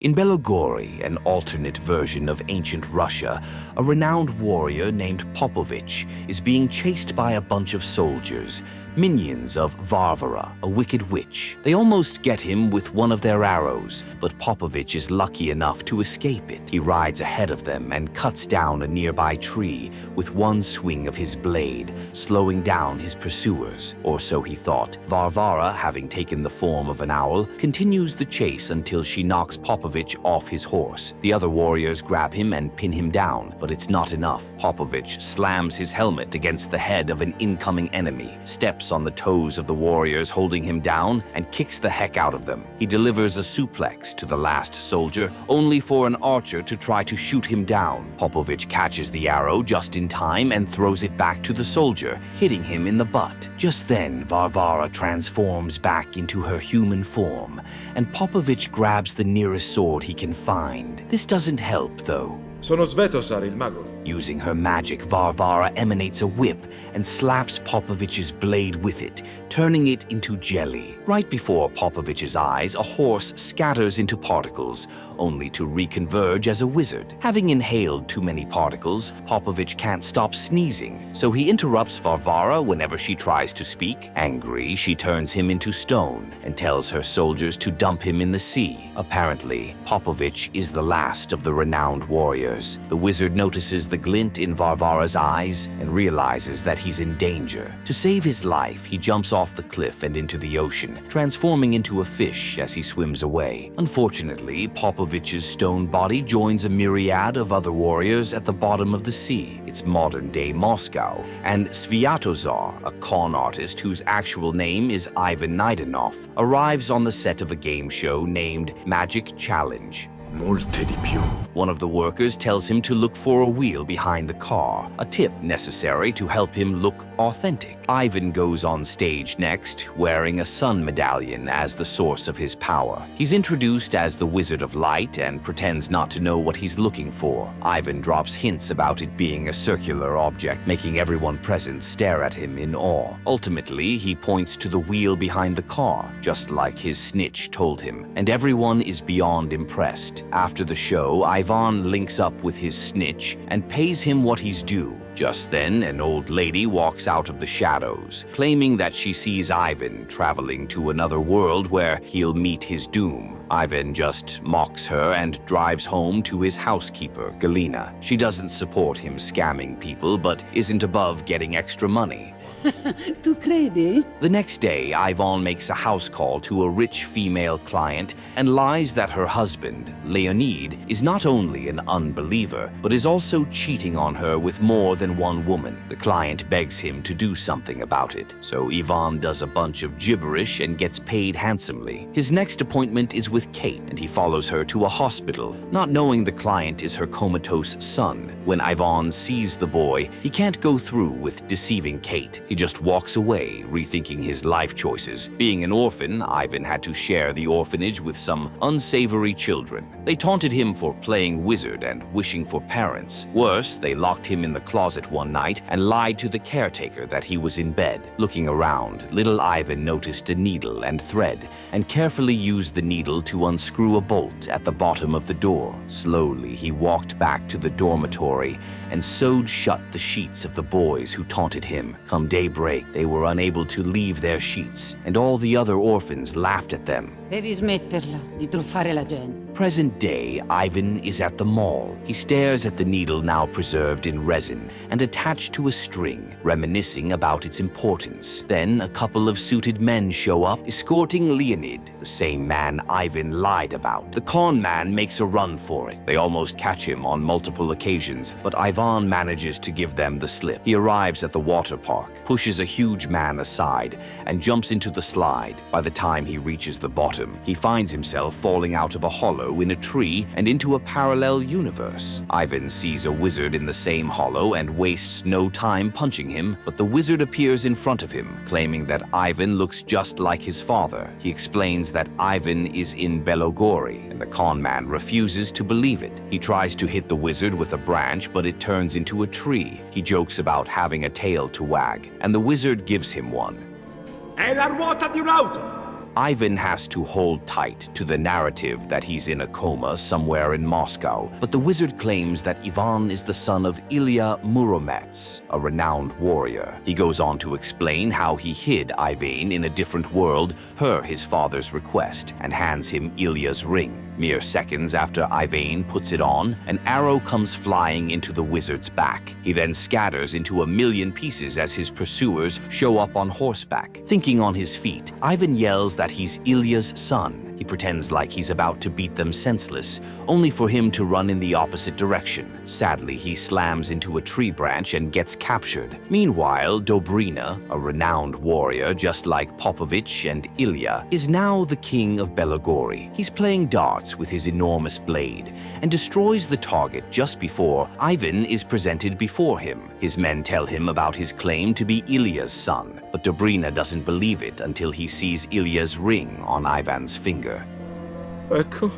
In Belogori, an alternate version of ancient Russia, a renowned warrior named Popovich is being chased by a bunch of soldiers, minions of Varvara, a wicked witch. They almost get him with one of their arrows, but Popovich is lucky enough to escape it. He rides ahead of them and cuts down a nearby tree with one swing of his blade, slowing down his pursuers, or so he thought. Varvara, having taken the form of an owl, continues the chase until she knocks Popovich off his horse. The other warriors grab him and pin him down, but it's not enough. Popovich slams his helmet against the head of an incoming enemy, steps on the toes of the warriors holding him down, and kicks the heck out of them. He delivers a suplex to the last soldier, only for an archer to try to shoot him down. Popovich catches the arrow just in time and throws it back to the soldier, hitting him in the butt. Just then, Varvara transforms back into her human form, and Popovich grabs the nearest sword he can find. This doesn't help, though. Sono Svetozar, il mago. Using her magic, Varvara emanates a whip and slaps Popovich's blade with it, turning it into jelly. Right before Popovich's eyes, a horse scatters into particles, only to reconverge as a wizard. Having inhaled too many particles, Popovich can't stop sneezing, so he interrupts Varvara whenever she tries to speak. Angry, she turns him into stone and tells her soldiers to dump him in the sea. Apparently, Popovich is the last of the renowned warriors. The wizard notices the glint in Varvara's eyes and realizes that he's in danger. To save his life, he jumps off the cliff and into the ocean, transforming into a fish as he swims away. Unfortunately, Popovich's stone body joins a myriad of other warriors at the bottom of the sea. It's modern-day Moscow, and Sviatozar, a con artist whose actual name is Ivan Naidenov, arrives on the set of a game show named Magic Challenge. Molte di più. One of the workers tells him to look for a wheel behind the car, a tip necessary to help him look authentic. Ivan goes on stage next, wearing a sun medallion as the source of his power. He's introduced as the Wizard of Light and pretends not to know what he's looking for. Ivan drops hints about it being a circular object, making everyone present stare at him in awe. Ultimately, he points to the wheel behind the car, just like his snitch told him, and everyone is beyond impressed. After the show, Ivan links up with his snitch and pays him what he's due. Just then, an old lady walks out of the shadows, claiming that she sees Ivan traveling to another world where he'll meet his doom. Ivan just mocks her and drives home to his housekeeper, Galina. She doesn't support him scamming people, but isn't above getting extra money. Tu credi? The next day, Ivan makes a house call to a rich female client and lies that her husband, Leonid, is not only an unbeliever, but is also cheating on her with more than one woman. The client begs him to do something about it, so Ivan does a bunch of gibberish and gets paid handsomely. His next appointment is with Kate, and he follows her to a hospital, not knowing the client is her comatose son. When Ivan sees the boy, he can't go through with deceiving Kate. He just walks away, rethinking his life choices. Being an orphan, Ivan had to share the orphanage with some unsavory children. They taunted him for playing wizard and wishing for parents. Worse, they locked him in the closet one night and lied to the caretaker that he was in bed. Looking around, little Ivan noticed a needle and thread and carefully used the needle to unscrew a bolt at the bottom of the door. Slowly, he walked back to the dormitory and sewed shut the sheets of the boys who taunted him. Come daybreak, they were unable to leave their sheets, and all the other orphans laughed at them. Devi smetterla di truffare la gente. Present day, Ivan is at the mall. He stares at the needle now preserved in resin and attached to a string, reminiscing about its importance. Then a couple of suited men show up, escorting Leonid, the same man Ivan lied about. The con man makes a run for it. They almost catch him on multiple occasions, but Ivan manages to give them the slip. He arrives at the water park, pushes a huge man aside, and jumps into the slide. By the time he reaches the bottom, he finds himself falling out of a hollow in a tree and into a parallel universe. Ivan sees a wizard in the same hollow and wastes no time punching him, but the wizard appears in front of him, claiming that Ivan looks just like his father. He explains that Ivan is in Belogori, and the con man refuses to believe it. He tries to hit the wizard with a branch, but it turns into a tree. He jokes about having a tail to wag, and the wizard gives him one. È la ruota di un'auto! Ivan has to hold tight to the narrative that he's in a coma somewhere in Moscow, but the wizard claims that Ivan is the son of Ilya Muromets, a renowned warrior. He goes on to explain how he hid Ivan in a different world per his father's request and hands him Ilya's ring. Mere seconds after Ivan puts it on, an arrow comes flying into the wizard's back. He then scatters into a million pieces as his pursuers show up on horseback. Thinking on his feet, Ivan yells that he's Ilya's son. He pretends like he's about to beat them senseless, only for him to run in the opposite direction. Sadly, he slams into a tree branch and gets captured. Meanwhile, Dobrina, a renowned warrior just like Popovich and Ilya, is now the king of Belogori. He's playing darts with his enormous blade and destroys the target just before Ivan is presented before him. His men tell him about his claim to be Ilya's son, but Dobrina doesn't believe it until he sees Ilya's ring on Ivan's finger. Ecco.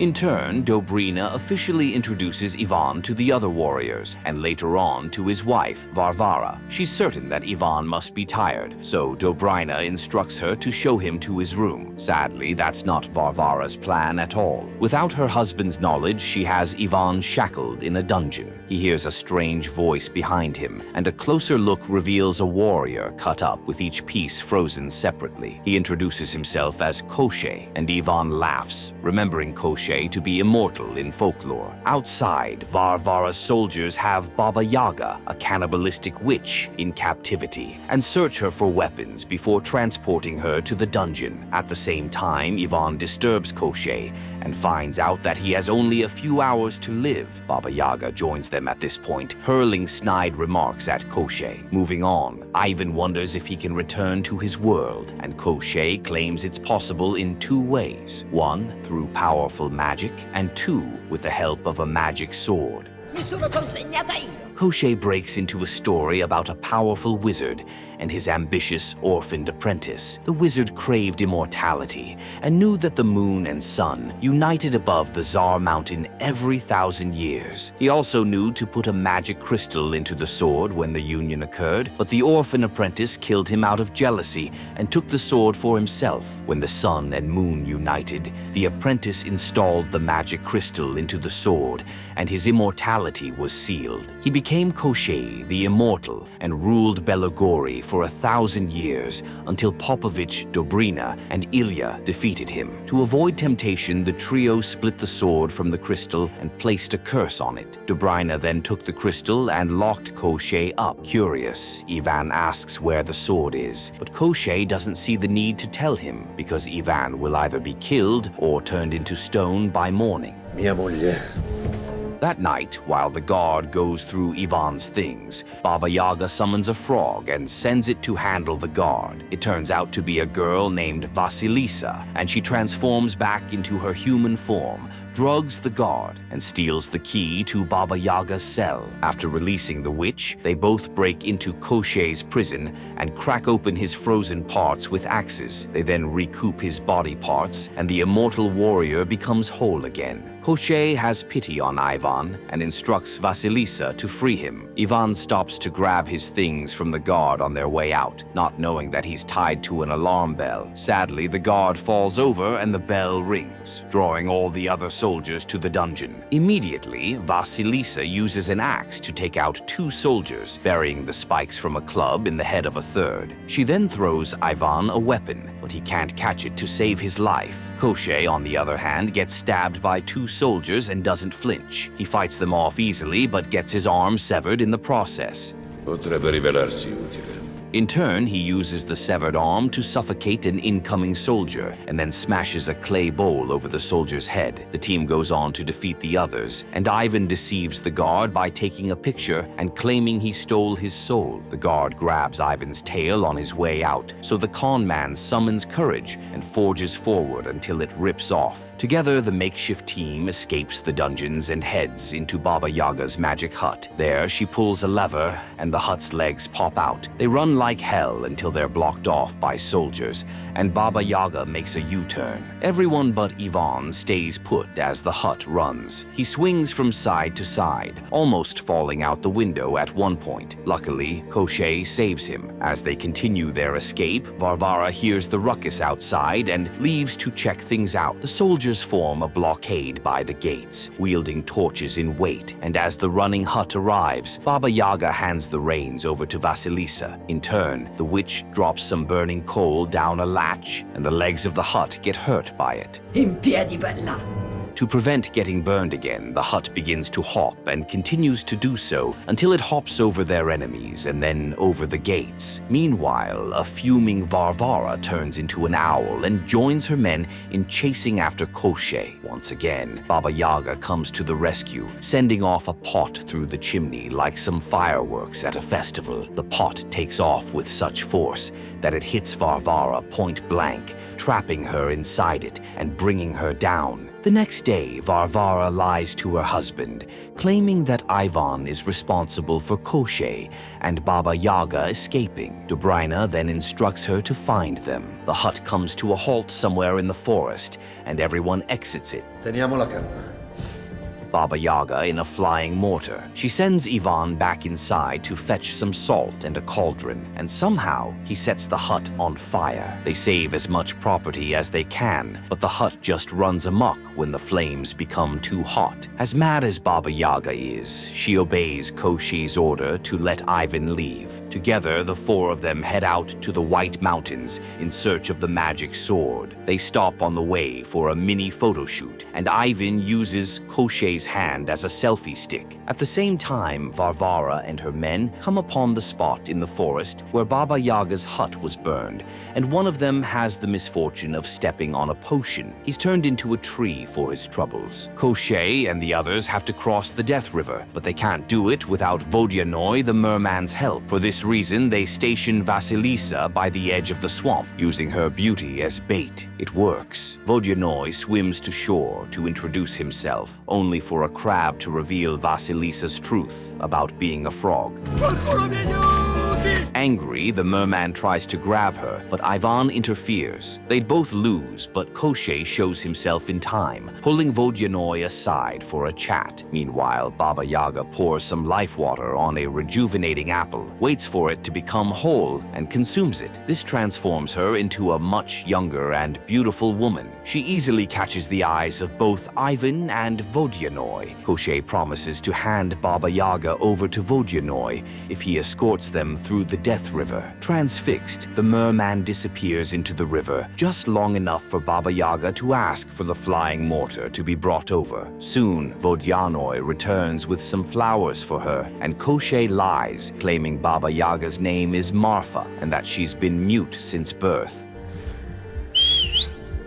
In turn, Dobrina officially introduces Ivan to the other warriors, and later on to his wife, Varvara. She's certain that Ivan must be tired, so Dobrina instructs her to show him to his room. Sadly, that's not Varvara's plan at all. Without her husband's knowledge, she has Ivan shackled in a dungeon. He hears a strange voice behind him, and a closer look reveals a warrior cut up with each piece frozen separately. He introduces himself as Koshchei, and Ivan laughs, remembering Koshchei to be immortal in folklore. Outside, Varvara's soldiers have Baba Yaga, a cannibalistic witch, in captivity, and search her for weapons before transporting her to the dungeon. At the same time, Ivan disturbs Koshchei and finds out that he has only a few hours to live. Baba Yaga joins them at this point, hurling snide remarks at Koshchei. Moving on, Ivan wonders if he can return to his world, and Koshchei claims it's possible in two ways. One, through powerful magic, and two, with the help of a magic sword. Mi sono consegnata io. Koshchei breaks into a story about a powerful wizard and his ambitious orphaned apprentice. The wizard craved immortality and knew that the moon and sun united above the Tsar Mountain every 1,000 years. He also knew to put a magic crystal into the sword when the union occurred, but the orphan apprentice killed him out of jealousy and took the sword for himself. When the sun and moon united, the apprentice installed the magic crystal into the sword, and his immortality was sealed. He became Koshchei, the Immortal, and ruled Belogori for 1,000 years until Popovich, Dobrina, and Ilya defeated him. To avoid temptation, the trio split the sword from the crystal and placed a curse on it. Dobrina then took the crystal and locked Koshchei up. Curious, Ivan asks where the sword is, but Koshchei doesn't see the need to tell him because Ivan will either be killed or turned into stone by morning. Mia moglie. That night, while the guard goes through Ivan's things, Baba Yaga summons a frog and sends it to handle the guard. It turns out to be a girl named Vasilisa, and she transforms back into her human form, drugs the guard, and steals the key to Baba Yaga's cell. After releasing the witch, they both break into Koshchei's prison and crack open his frozen parts with axes. They then recoup his body parts, and the immortal warrior becomes whole again. Koshchei has pity on Ivan and instructs Vasilisa to free him. Ivan stops to grab his things from the guard on their way out, not knowing that he's tied to an alarm bell. Sadly, the guard falls over and the bell rings, drawing all the other soldiers to the dungeon. Immediately, Vasilisa uses an axe to take out 2 soldiers, burying the spikes from a club in the head of a third. She then throws Ivan a weapon, but he can't catch it to save his life. Koshchei, on the other hand, gets stabbed by 2 soldiers and doesn't flinch. He fights them off easily, but gets his arm severed in the process. Potrebbe rivelarsi utile. In turn, he uses the severed arm to suffocate an incoming soldier and then smashes a clay bowl over the soldier's head. The team goes on to defeat the others, and Ivan deceives the guard by taking a picture and claiming he stole his soul. The guard grabs Ivan's tail on his way out, so the con man summons courage and forges forward until it rips off. Together, the makeshift team escapes the dungeons and heads into Baba Yaga's magic hut. There, she pulls a lever, and the hut's legs pop out. They run like hell until they're blocked off by soldiers, and Baba Yaga makes a U-turn. Everyone but Ivan stays put as the hut runs. He swings from side to side, almost falling out the window at one point. Luckily, Koschei saves him. As they continue their escape, Varvara hears the ruckus outside and leaves to check things out. The soldiers form a blockade by the gates, wielding torches in wait, and as the running hut arrives, Baba Yaga hands the reins over to Vasilisa. In turn, the witch drops some burning coal down a latch, and the legs of the hut get hurt by it. In piedi, bella! To prevent getting burned again, the hut begins to hop and continues to do so until it hops over their enemies and then over the gates. Meanwhile, a fuming Varvara turns into an owl and joins her men in chasing after Koschei. Once again, Baba Yaga comes to the rescue, sending off a pot through the chimney like some fireworks at a festival. The pot takes off with such force that it hits Varvara point blank, trapping her inside it and bringing her down. The next day, Varvara lies to her husband, claiming that Ivan is responsible for Koschei and Baba Yaga escaping. Dobrina then instructs her to find them. The hut comes to a halt somewhere in the forest, and everyone exits it. Teniamo la calma. Baba Yaga in a flying mortar. She sends Ivan back inside to fetch some salt and a cauldron, and somehow he sets the hut on fire. They save as much property as they can, but the hut just runs amok when the flames become too hot. As mad as Baba Yaga is, she obeys Koschei's order to let Ivan leave. Together, the four of them head out to the White Mountains in search of the magic sword. They stop on the way for a mini photo shoot, and Ivan uses Koschei's hand as a selfie stick. At the same time, Varvara and her men come upon the spot in the forest where Baba Yaga's hut was burned, and one of them has the misfortune of stepping on a potion. He's turned into a tree for his troubles. Koschei and the others have to cross the Death River, but they can't do it without Vodyanoi, the merman's help. For this reason, they station Vasilisa by the edge of the swamp, using her beauty as bait. It works. Vodyanoi swims to shore to introduce himself, only for a crab to reveal Vasilisa's truth about being a frog. Angry, the merman tries to grab her, but Ivan interferes. They'd both lose, but Koschei shows himself in time, pulling Vodyanoi aside for a chat. Meanwhile, Baba Yaga pours some life water on a rejuvenating apple, waits for it to become whole, and consumes it. This transforms her into a much younger and beautiful woman. She easily catches the eyes of both Ivan and Vodyanoi. Koschei promises to hand Baba Yaga over to Vodyanoi if he escorts them through the Death River. Transfixed, the merman disappears into the river, just long enough for Baba Yaga to ask for the flying mortar to be brought over. Soon, Vodyanoi returns with some flowers for her, and Koschei lies, claiming Baba Yaga's name is Marfa and that she's been mute since birth.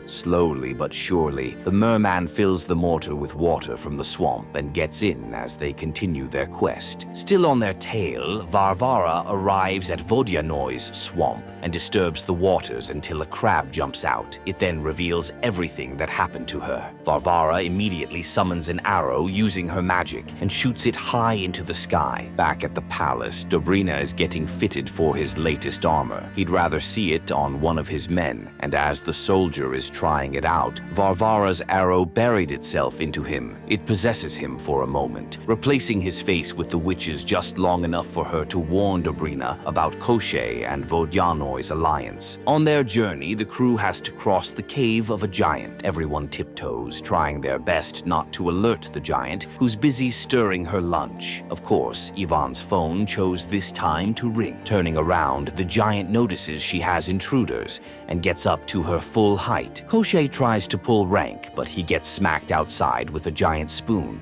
Slowly but surely, the merman fills the mortar with water from the swamp and gets in as they continue their quest. Still on their tail, Varvara arrives at Vodyanoi's swamp and disturbs the waters until a crab jumps out. It then reveals everything that happened to her. Varvara immediately summons an arrow using her magic and shoots it high into the sky. Back at the palace, Dobrina is getting fitted for his latest armor. He'd rather see it on one of his men, and as the soldier is trying it out, Varvara's arrow buried itself into him. It possesses him for a moment, replacing his face with the witch's just long enough for her to warn Dobrina about Koschei and Vodyanoi's alliance. On their journey, the crew has to cross the cave of a giant. Everyone tiptoes, trying their best not to alert the giant, who's busy stirring her lunch. Of course, Ivan's phone chose this time to ring. Turning around, the giant notices she has intruders and gets up to her full height. Koschei tries to pull rank, but he gets smacked outside with a giant spoon.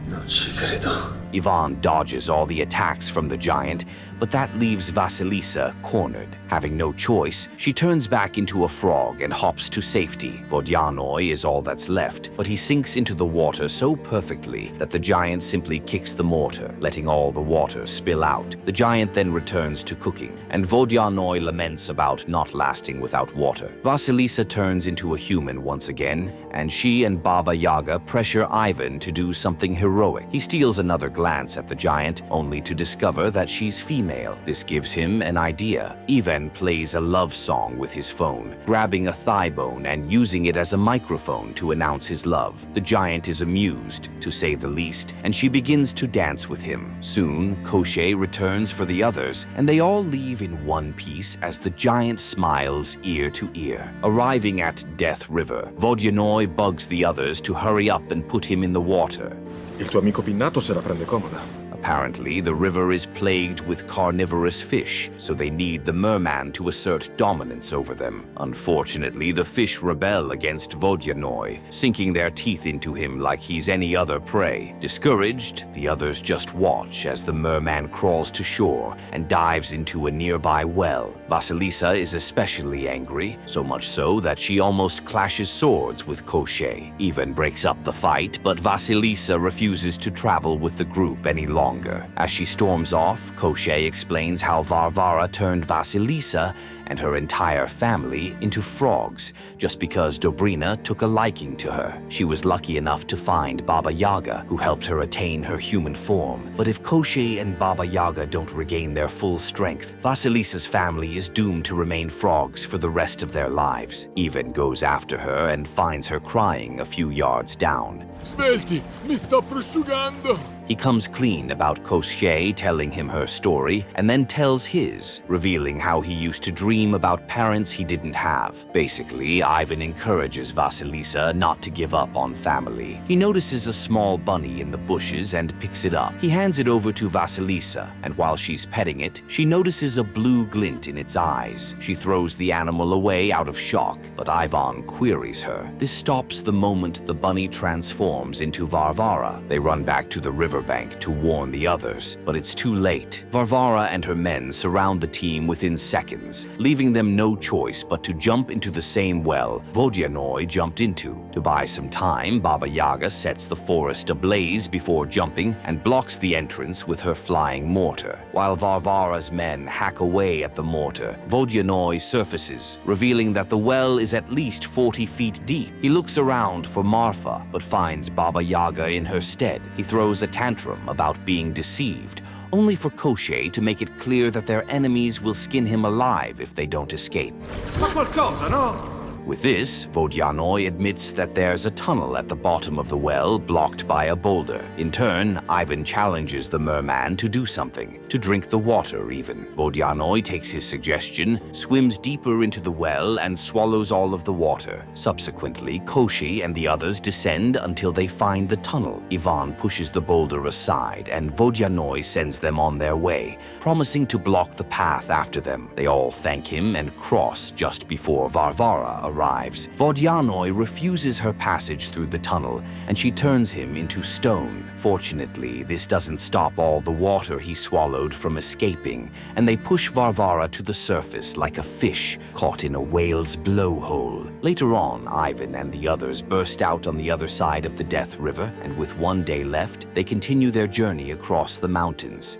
Non ci credo. Ivan dodges all the attacks from the giant, but that leaves Vasilisa cornered. Having no choice, she turns back into a frog and hops to safety. Vodyanoi is all that's left, but he sinks into the water so perfectly that the giant simply kicks the mortar, letting all the water spill out. The giant then returns to cooking, and Vodyanoi laments about not lasting without water. Vasilisa turns into a human once again, and she and Baba Yaga pressure Ivan to do something heroic. He steals another glance at the giant, only to discover that she's female. This gives him an idea. Ivan plays a love song with his phone, grabbing a thigh bone and using it as a microphone to announce his love. The giant is amused, to say the least, and she begins to dance with him. Soon, Koshchei returns for the others, and they all leave in one piece as the giant smiles ear to ear. Arriving at Death River, Vodyanoi bugs the others to hurry up and put him in the water. Il tuo amico Pinnato se la prende comoda. Apparently, the river is plagued with carnivorous fish, so they need the merman to assert dominance over them. Unfortunately, the fish rebel against Vodyanoi, sinking their teeth into him like he's any other prey. Discouraged, the others just watch as the merman crawls to shore and dives into a nearby well. Vasilisa is especially angry, so much so that she almost clashes swords with Koshchei. Ivan breaks up the fight, but Vasilisa refuses to travel with the group any longer. As she storms off, Koshchei explains how Varvara turned Vasilisa and her entire family into frogs just because Dobrina took a liking to her. She was lucky enough to find Baba Yaga, who helped her attain her human form. But if Koshchei and Baba Yaga don't regain their full strength, Vasilisa's family is doomed to remain frogs for the rest of their lives. Ivan goes after her and finds her crying a few yards down. Svelti, mi sto prosciugando! He comes clean about Koshchei telling him her story, and then tells his, revealing how he used to dream about parents he didn't have. Basically, Ivan encourages Vasilisa not to give up on family. He notices a small bunny in the bushes and picks it up. He hands it over to Vasilisa, and while she's petting it, she notices a blue glint in its eyes. She throws the animal away out of shock, but Ivan queries her. This stops the moment the bunny transforms into Varvara. They run back to the riverbank to warn the others, but it's too late. Varvara and her men surround the team within seconds, leaving them no choice but to jump into the same well Vodyanoi jumped into. To buy some time, Baba Yaga sets the forest ablaze before jumping and blocks the entrance with her flying mortar. While Varvara's men hack away at the mortar, Vodyanoi surfaces, revealing that the well is at least 40 feet deep. He looks around for Marfa, but finds Baba Yaga in her stead. He throws a tantrum about being deceived, only for Koshchei to make it clear that their enemies will skin him alive if they don't escape. Fa qualcosa, no? With this, Vodyanoi admits that there's a tunnel at the bottom of the well blocked by a boulder. In turn, Ivan challenges the merman to do something, to drink the water even. Vodyanoi takes his suggestion, swims deeper into the well, and swallows all of the water. Subsequently, Koshchei and the others descend until they find the tunnel. Ivan pushes the boulder aside, and Vodyanoi sends them on their way, promising to block the path after them. They all thank him and cross just before Varvara arrives. Vodyanoi refuses her passage through the tunnel, and she turns him into stone. Fortunately, this doesn't stop all the water he swallowed from escaping, and they push Varvara to the surface like a fish caught in a whale's blowhole. Later on, Ivan and the others burst out on the other side of the Death River, and with one day left, they continue their journey across the mountains.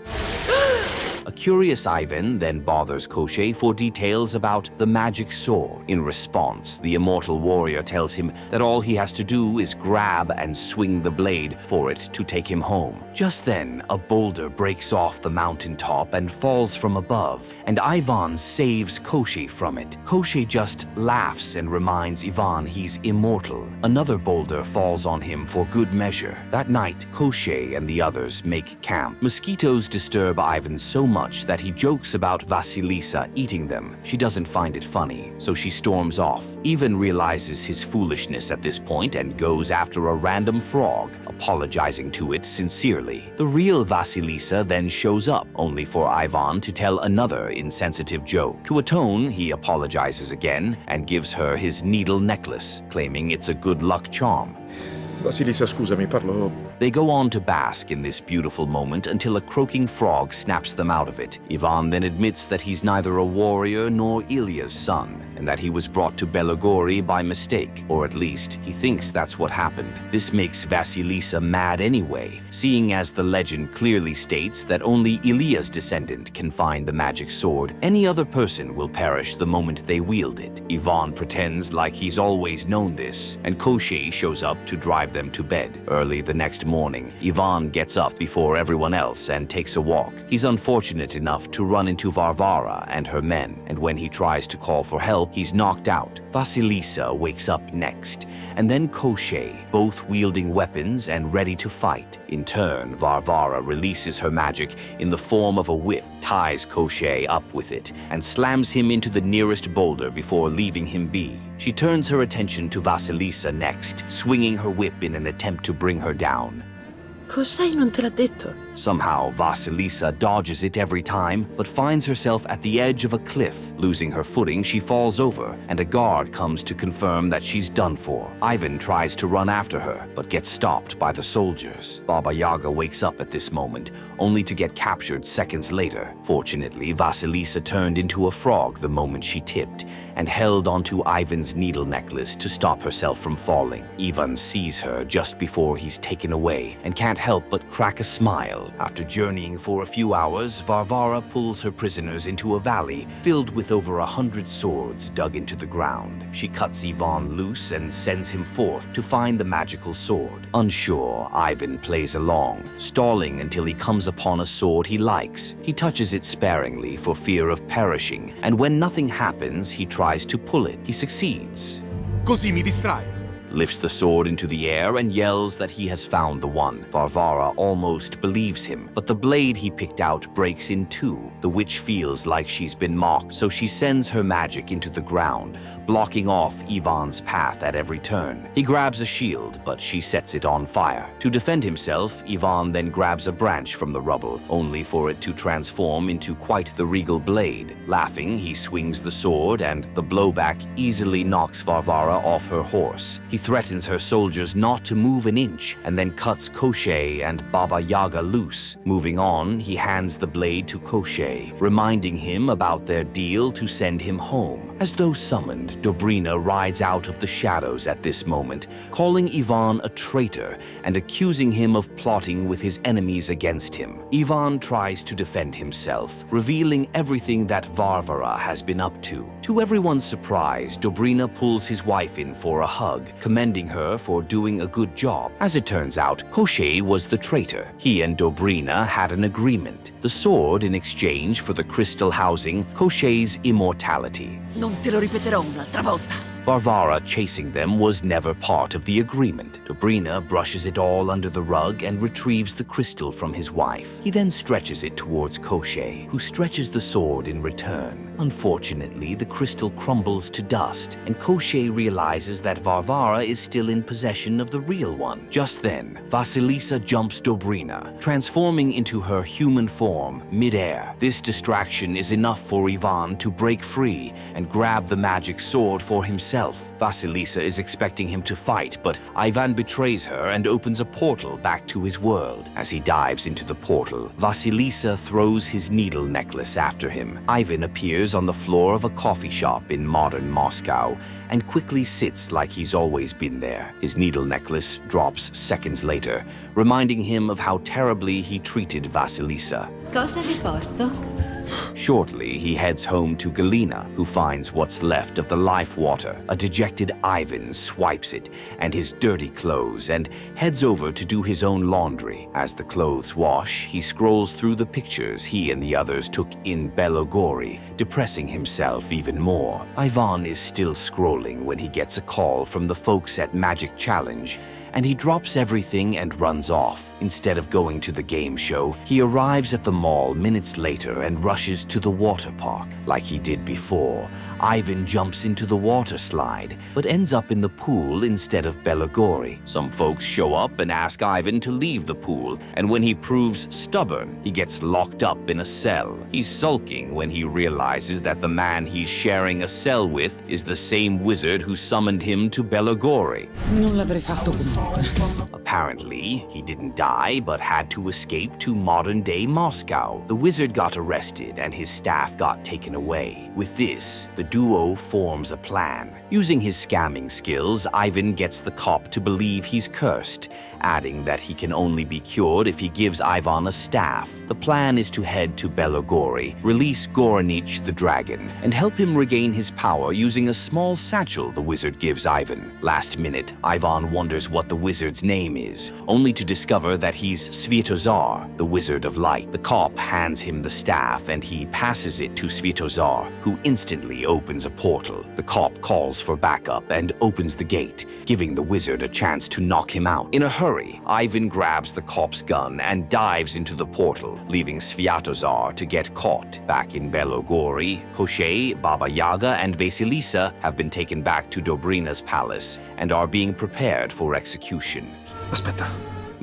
A curious Ivan then bothers Koshchei for details about the magic sword. In response, the immortal warrior tells him that all he has to do is grab and swing the blade for it to take him home. Just then, a boulder breaks off the mountaintop and falls from above, and Ivan saves Koshchei from it. Koshchei just laughs and reminds Ivan he's immortal. Another boulder falls on him for good measure. That night, Koshchei and the others make camp. Mosquitoes disturb Ivan so much that he jokes about Vasilisa eating them. She doesn't find it funny, so she storms off. Ivan realizes his foolishness at this point and goes after a random frog, apologizing to it sincerely. The real Vasilisa then shows up, only for Ivan to tell another insensitive joke. To atone, he apologizes again and gives her his needle necklace, claiming it's a good luck charm. Vasilisa, scusami, parlo... They go on to bask in this beautiful moment until a croaking frog snaps them out of it. Ivan then admits that he's neither a warrior nor Ilya's son, and that he was brought to Belogori by mistake, or at least he thinks that's what happened. This makes Vasilisa mad anyway, seeing as the legend clearly states that only Ilia's descendant can find the magic sword. Any other person will perish the moment they wield it. Ivan pretends like he's always known this, and Koshchei shows up to drive them to bed. Early the next morning, Ivan gets up before everyone else and takes a walk. He's unfortunate enough to run into Varvara and her men, and when he tries to call for help, he's knocked out. Vasilisa wakes up next, and then Koshchei, both wielding weapons and ready to fight. In turn, Varvara releases her magic in the form of a whip, ties Koshchei up with it, and slams him into the nearest boulder before leaving him be. She turns her attention to Vasilisa next, swinging her whip in an attempt to bring her down. Koshchei non te l'ha detto? Somehow, Vasilisa dodges it every time, but finds herself at the edge of a cliff. Losing her footing, she falls over, and a guard comes to confirm that she's done for. Ivan tries to run after her, but gets stopped by the soldiers. Baba Yaga wakes up at this moment, only to get captured seconds later. Fortunately, Vasilisa turned into a frog the moment she tipped, and held onto Ivan's needle necklace to stop herself from falling. Ivan sees her just before he's taken away, and can't help but crack a smile. After journeying for a few hours, Varvara pulls her prisoners into a valley filled with over 100 swords dug into the ground. She cuts Ivan loose and sends him forth to find the magical sword. Unsure, Ivan plays along, stalling until he comes upon a sword he likes. He touches it sparingly for fear of perishing, and when nothing happens, he tries to pull it. He succeeds. Così mi distrae. Lifts the sword into the air and yells that he has found the one. Varvara almost believes him, but the blade he picked out breaks in two. The witch feels like she's been mocked, so she sends her magic into the ground, blocking off Ivan's path at every turn. He grabs a shield, but she sets it on fire. To defend himself, Ivan then grabs a branch from the rubble, only for it to transform into quite the regal blade. Laughing, he swings the sword, and the blowback easily knocks Varvara off her horse. He threatens her soldiers not to move an inch, and then cuts Koshchei and Baba Yaga loose. Moving on, he hands the blade to Koshchei, reminding him about their deal to send him home. As though summoned, Dobrina rides out of the shadows at this moment, calling Ivan a traitor and accusing him of plotting with his enemies against him. Ivan tries to defend himself, revealing everything that Varvara has been up to. To everyone's surprise, Dobrina pulls his wife in for a hug, commending her for doing a good job. As it turns out, Koshchei was the traitor. He and Dobrina had an agreement. The sword in exchange for the crystal housing Koshchei's immortality. Non te lo ripeterò un'altra volta. Varvara chasing them was never part of the agreement. Dobrina brushes it all under the rug and retrieves the crystal from his wife. He then stretches it towards Koshchei, who stretches the sword in return. Unfortunately, the crystal crumbles to dust, and Koshchei realizes that Varvara is still in possession of the real one. Just then, Vasilisa jumps Dobrina, transforming into her human form mid-air. This distraction is enough for Ivan to break free and grab the magic sword for himself. Vasilisa is expecting him to fight, but Ivan betrays her and opens a portal back to his world. As he dives into the portal, Vasilisa throws his needle necklace after him. Ivan appears on the floor of a coffee shop in modern Moscow and quickly sits like he's always been there. His needle necklace drops seconds later, reminding him of how terribly he treated Vasilisa. Cosa vi porto? Shortly, he heads home to Galina, who finds what's left of the life water. A dejected Ivan swipes it and his dirty clothes and heads over to do his own laundry. As the clothes wash, he scrolls through the pictures he and the others took in Belogori, depressing himself even more. Ivan is still scrolling when he gets a call from the folks at Magic Challenge, and he drops everything and runs off. Instead of going to the game show, he arrives at the mall minutes later and rushes to the water park. Like he did before, Ivan jumps into the water slide, but ends up in the pool instead of Belogori. Some folks show up and ask Ivan to leave the pool, and when he proves stubborn, he gets locked up in a cell. He's sulking when he realizes that the man he's sharing a cell with is the same wizard who summoned him to Belogori. Non l'avrei fatto comunque. Apparently, he didn't die, but had to escape to modern-day Moscow. The wizard got arrested and his staff got taken away. With this, the duo forms a plan. Using his scamming skills, Ivan gets the cop to believe he's cursed, adding that he can only be cured if he gives Ivan a staff. The plan is to head to Belogori, release Goranich the dragon, and help him regain his power using a small satchel the wizard gives Ivan. Last minute, Ivan wonders what the wizard's name is, only to discover that he's Sviatozar, the Wizard of Light. The cop hands him the staff and he passes it to Sviatozar, who instantly opens a portal. The cop calls for backup and opens the gate, giving the wizard a chance to knock him out. In a hurry, Ivan grabs the cop's gun and dives into the portal, leaving Sviatozar to get caught. Back in Belogori, Koshchei, Baba Yaga, and Vasilisa have been taken back to Dobrina's palace and are being prepared for execution. Aspetta.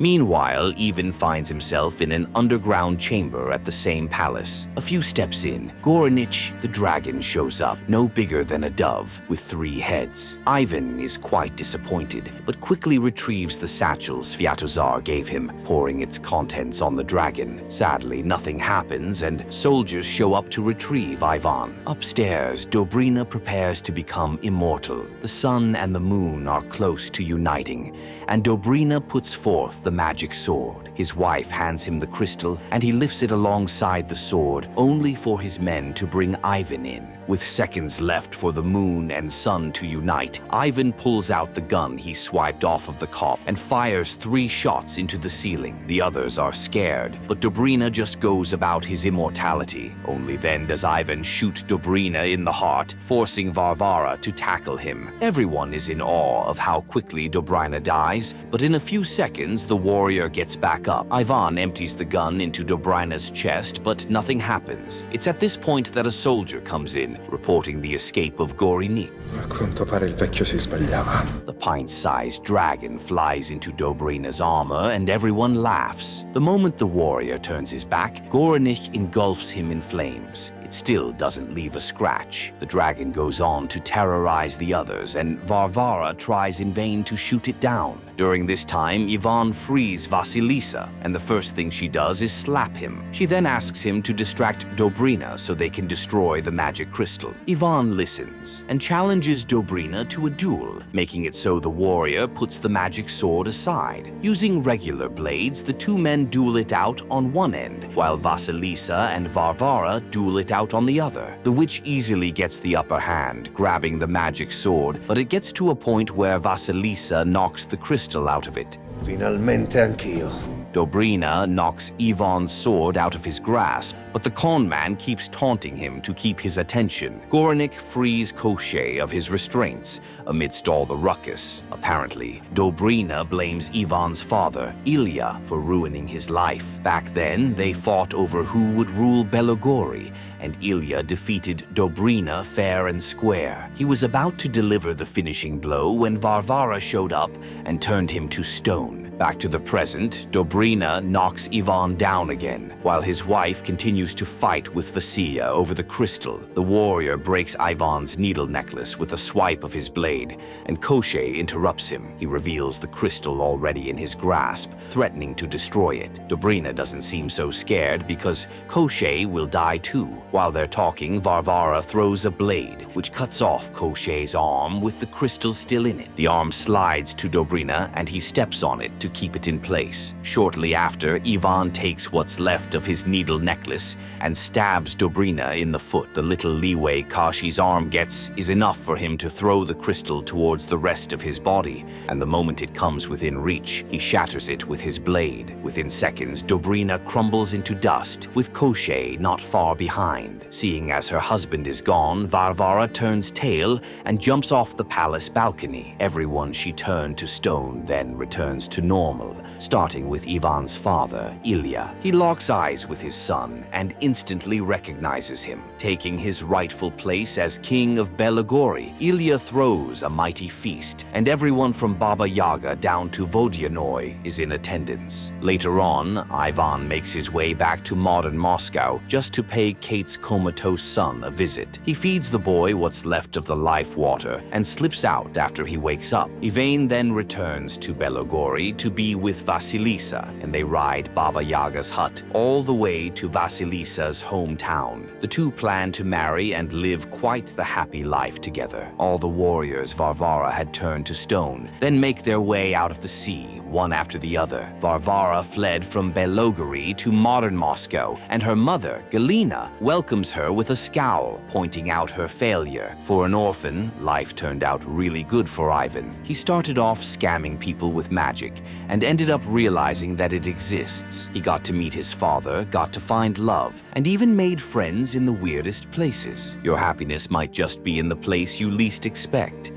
Meanwhile, Ivan finds himself in an underground chamber at the same palace. A few steps in, Goranich the dragon shows up, no bigger than a dove, with 3 heads. Ivan is quite disappointed, but quickly retrieves the satchel Sviatozar gave him, pouring its contents on the dragon. Sadly, nothing happens, and soldiers show up to retrieve Ivan. Upstairs, Dobrina prepares to become immortal. The sun and the moon are close to uniting, and Dobrina puts forth the magic sword. His wife hands him the crystal, and he lifts it alongside the sword, only for his men to bring Ivan in. With seconds left for the moon and sun to unite, Ivan pulls out the gun he swiped off of the cop and fires 3 shots into the ceiling. The others are scared, but Dobrina just goes about his immortality. Only then does Ivan shoot Dobrina in the heart, forcing Varvara to tackle him. Everyone is in awe of how quickly Dobrina dies, but in a few seconds the warrior gets back up. Ivan empties the gun into Dobrina's chest, but nothing happens. It's at this point that a soldier comes in, reporting the escape of Goranich. A quanto pare il vecchio si sbagliava. The pint-sized dragon flies into Dobrina's armor and everyone laughs. The moment the warrior turns his back, Goranich engulfs him in flames. It still doesn't leave a scratch. The dragon goes on to terrorize the others, and Varvara tries in vain to shoot it down. During this time, Ivan frees Vasilisa, and the first thing she does is slap him. She then asks him to distract Dobrina so they can destroy the magic crystal. Ivan listens and challenges Dobrina to a duel, making it so the warrior puts the magic sword aside. Using regular blades, the 2 men duel it out on one end, while Vasilisa and Varvara duel it out on the other. The witch easily gets the upper hand, grabbing the magic sword, but it gets to a point where Vasilisa knocks the crystal out of it. Finalmente anch'io. Dobrina knocks Ivan's sword out of his grasp, but the con man keeps taunting him to keep his attention. Goranich frees Koshchei of his restraints amidst all the ruckus. Apparently, Dobrina blames Ivan's father, Ilya, for ruining his life. Back then, they fought over who would rule Belogori, and Ilya defeated Dobrina fair and square. He was about to deliver the finishing blow when Varvara showed up and turned him to stone. Back to the present, Dobrina knocks Ivan down again, while his wife continues to fight with Vasilya over the crystal. The warrior breaks Ivan's needle necklace with a swipe of his blade, and Koshchei interrupts him. He reveals the crystal already in his grasp, threatening to destroy it. Dobrina doesn't seem so scared because Koshchei will die too. While they're talking, Varvara throws a blade, which cuts off Koshchei's arm with the crystal still in it. The arm slides to Dobrina, and he steps on it to keep it in place. Shortly after, Ivan takes what's left of his needle necklace and stabs Dobrina in the foot. The little leeway Kashi's arm gets is enough for him to throw the crystal towards the rest of his body, and the moment it comes within reach, he shatters it with his blade. Within seconds, Dobrina crumbles into dust, with Koshchei not far behind. Seeing as her husband is gone, Varvara turns tail and jumps off the palace balcony. Everyone she turned to stone then returns to normal, starting with Ivan's father, Ilya. He locks eyes with his son and instantly recognizes him. Taking his rightful place as king of Belogori, Ilya throws a mighty feast, and everyone from Baba Yaga down to Vodyanoi is in attendance. Later on, Ivan makes his way back to modern Moscow just to pay Kate's comatose son a visit. He feeds the boy what's left of the life water and slips out after he wakes up. Ivan then returns to Belogori to to be with Vasilisa, and they ride Baba Yaga's hut all the way to Vasilisa's hometown. The two plan to marry and live quite the happy life together. All the warriors Varvara had turned to stone, then make their way out of the sea, one after the other. Varvara fled from Belogary to modern Moscow, and her mother, Galina, welcomes her with a scowl, pointing out her failure. For an orphan, life turned out really good for Ivan. He started off scamming people with magic and ended up realizing that it exists. He got to meet his father, got to find love, and even made friends in the weirdest places. Your happiness might just be in the place you least expect.